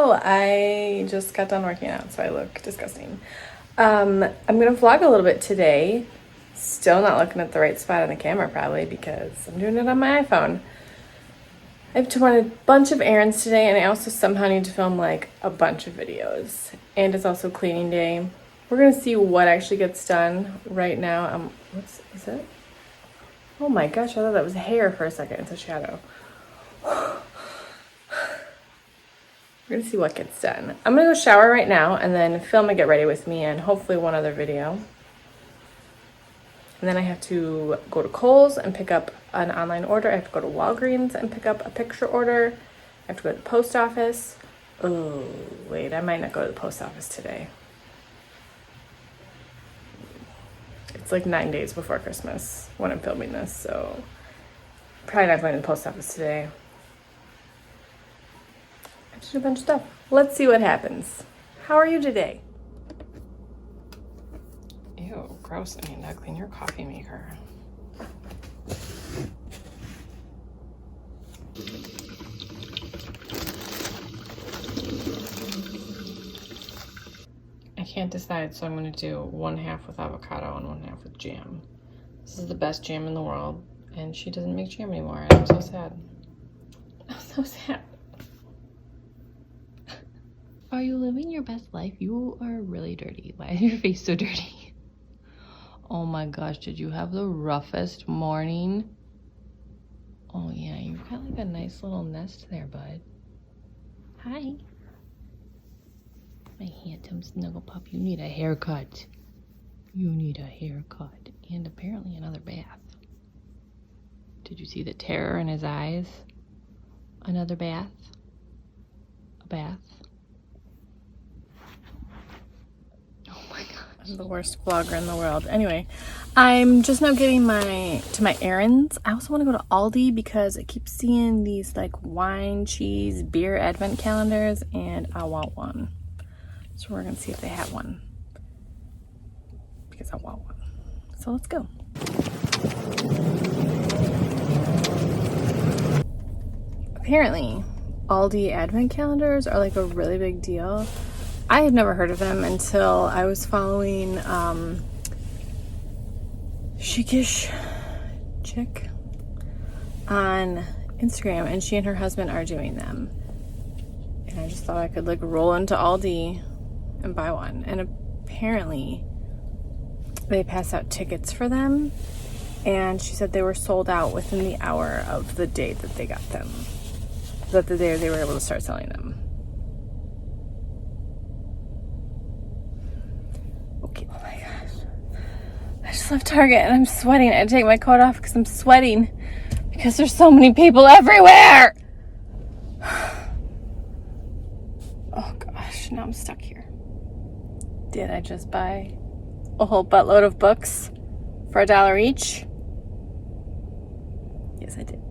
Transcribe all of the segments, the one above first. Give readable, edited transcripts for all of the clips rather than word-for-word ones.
Hello! I just got done working out, so I look disgusting. I'm gonna vlog a little bit today. Still not looking at the right spot on the camera probably because I'm doing it on my iPhone. I have to run a bunch of errands today, and I also somehow need to film like a bunch of videos. And it's also cleaning day. We're gonna see what actually gets done right now. Is it? Oh my gosh, I thought that was hair for a second. It's a shadow. We're gonna see what gets done. I'm gonna go shower right now and then film and get ready with me and hopefully one other video. And then I have to go to Kohl's and pick up an online order. I have to go to Walgreens and pick up a picture order. I have to go to the post office. Oh, wait, I might not go to the post office today. It's like 9 days before Christmas when I'm filming this, so probably not going to the post office today. I just did a bunch of stuff. Let's see what happens. How are you today? Ew, gross. I need to clean your coffee maker. I can't decide, so I'm going to do 1/2 with avocado and 1/2 with jam. This is the best jam in the world, and she doesn't make jam anymore, and I'm so sad. I'm so sad. Are you living your best life? You are really dirty. Why is your face so dirty? Oh my gosh, did you have the roughest morning? Oh yeah, you've got like a nice little nest there, bud. Hi. My handsome snuggle pup, you need a haircut. You need a haircut. And apparently another bath. Did you see the terror in his eyes? Another bath? A bath? I'm the worst vlogger in the world. Anyway, I'm just now getting to my errands. I also want to go to Aldi because I keep seeing these like wine, cheese, beer advent calendars, and I want one. So we're gonna see if they have one because I want one. So let's go. Apparently, Aldi advent calendars are like a really big deal. I had never heard of them until I was following Chicish Chick on Instagram, and she and her husband are doing them. And I just thought I could like roll into Aldi and buy one. And apparently they pass out tickets for them, and she said they were sold out within the hour of the date that they got them. That the day they were able to start selling them. Okay, oh my gosh. I just left Target and I'm sweating. I had to take my coat off because I'm sweating because there's so many people everywhere. Oh gosh, now I'm stuck here. Did I just buy a whole buttload of books for $1 each? Yes, I did.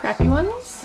Crappy ones?